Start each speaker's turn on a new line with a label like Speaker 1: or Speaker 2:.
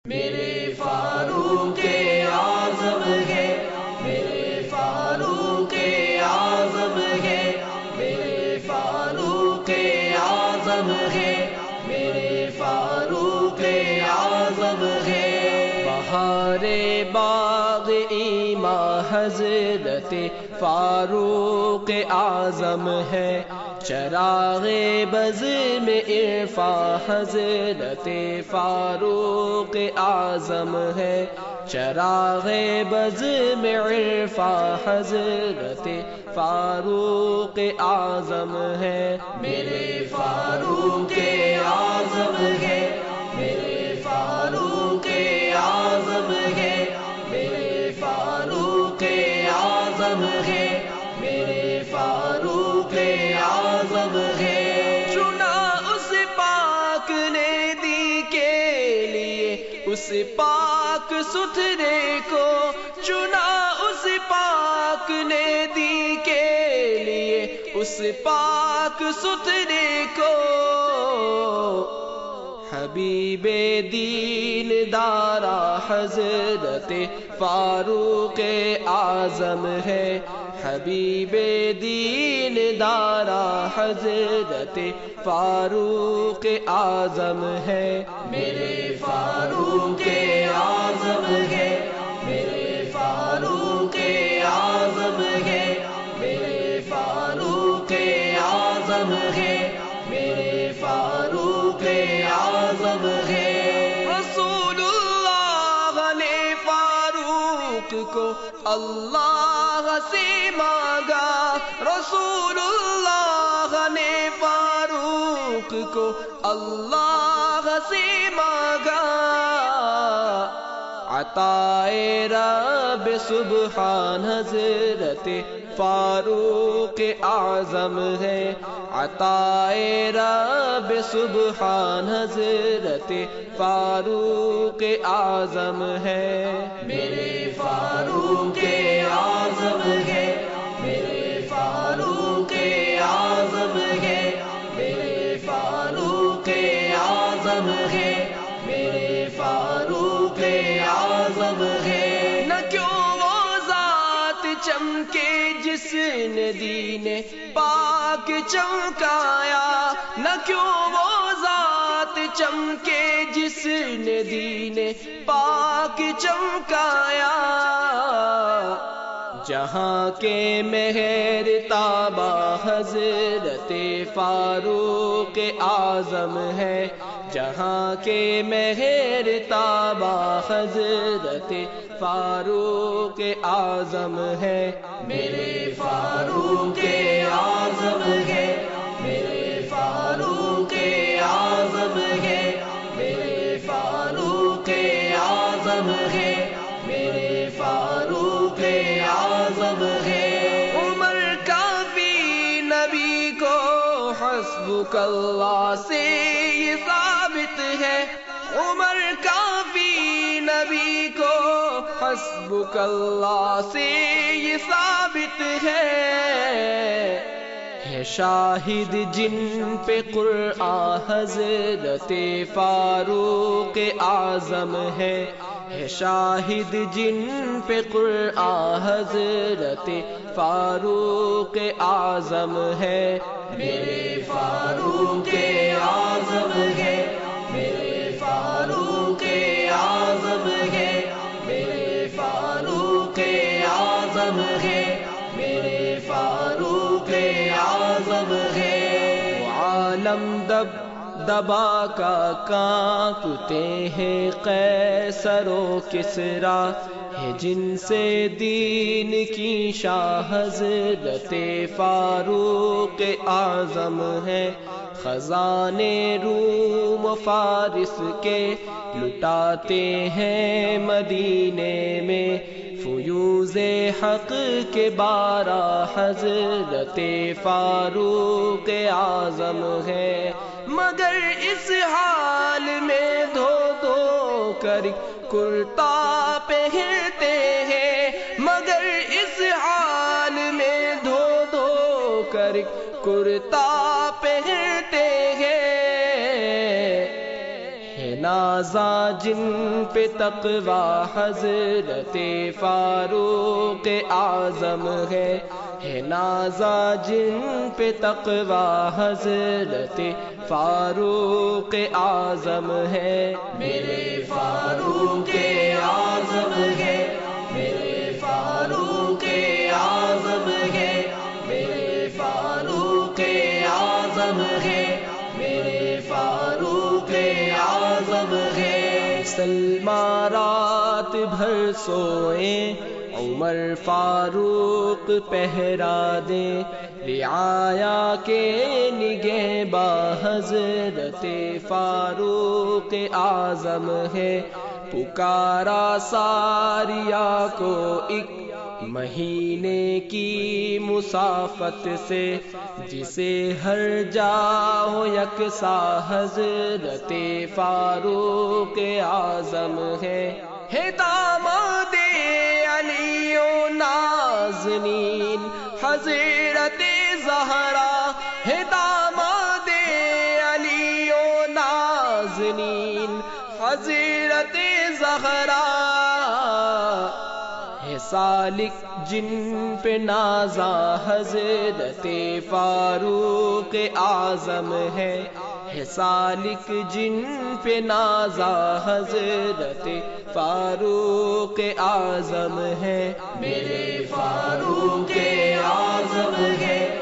Speaker 1: میرے فاروق اعظم ہے، میرے فاروق اعظم ہے، میرے فاروق اعظم ہے، میرے فاروق اعظم ہے۔ بہار باغ ایماں حضرت فاروق اعظم ہے، چراغ بز میں عرفاں حضرت فاروق اعظم ہے، چراغ بز میں عرفاں حضرت فاروق اعظم ہے۔ میرے فاروق اعظم ہے، میرے فاروق اعظم ہے، میرے فاروق اعظم ہے، میرے فاروق اعظم ہے۔ چنا اس پاک نے دی کے لیے اس پاک ستھرے کو، چنا اس پاک نے دی کے لیے اس پاک ستھرے کو، حبیب دین دارا حضرت فاروق اعظم ہے، حبیب دین دارا حضرت فاروق اعظم ہے۔ میرے فاروق اعظم ہے، میرے فاروق اعظم ہے، میرے فاروق اعظم ہے، میرے فاروق اعظم ہے۔ رسول اللہ نے فاروق کو اللہ سے مانگا، رسول اللہ نے فاروق کو اللہ سے مانگا، عطائے رب سبحان حضرت فاروق اعظم ہے، عطائے رب سبحان حضرت فاروق اعظم ہے۔ میرے فاروق اعظم ہے، میرے فاروق اعظم ہے، میرے فاروق اعظم ہے، میرے فاروق اعظم ہے۔ نہ کیوں وہ ذات چمکے جس نے دین پاک چمکایا، نہ کیوں وہ ذات چمکے جس نے دین پاک چمکایا، جہاں کے مہر تابہ حضرت فاروق اعظم ہے، جہاں کے مہر تابہ حضرت فاروق اعظم ہے۔ میرے فاروق اعظم ہے، میرے فاروق اعظم ہے، میرے فاروق اعظم ہے، میرے فاروق اعظم ہے۔ عمر کافی نبی کو حسبک اللہ سے یہ ثابت ہے، عمر کافی نبی کو حسبک اللہ سے یہ ثابت ہے، شاہد جن پہ قرآن حضرت فاروق اعظم ہے، شاہد جن پہ قرآن حضرت فاروق اعظم ہے۔ میرے فاروق اعظم ہے، میرے فاروق اعظم ہے، میرے فاروق اعظم ہے، میرے فاروق اعظم ہے۔ عالم دبا کا کانپتے ہیں قیصر و کسریٰ، ہے جن سے دین کی شاہ حضرت فاروق اعظم ہے، خزانے روم و فارس کے لٹاتے ہیں مدینے میں، فیوز حق کے بارہ حضرت فاروق اعظم ہے، مگر اس حال میں دھو دھو کر کرتا پہنتے ہیں، مگر اس حال میں دھو دھو کر کرتا پہنتے ہیں، نازا جن پہ تقوی حضرت فاروق اعظم ہے نازا جن پہ تقوی حضرت فاروق اعظم ہے
Speaker 2: میرے فاروق اعظم ہے، میرے فاروق اعظم ہے، میرے فاروق اعظم ہے، میرے فاروق اعظم ہے۔
Speaker 1: سلمہ رات بھر سوئے عمر فاروق پہرا دے رعایا کے نگہباں حضرت فاروق اعظم ہے پکارا ساریہ کو ایک مہینے کی مسافت سے جسے ہر جا ہو یکساں حضرت فاروق اعظم ہے داماد علی و نازنین حضرت زہرا ہے داماد علی و نازنین حضرت زہرا ہے سالک جن پہ نازا حضرت فاروق اعظم ہے سالک جن پہ نازا حضرت فاروق اعظم ہے
Speaker 2: میرے فاروق اعظم ہے،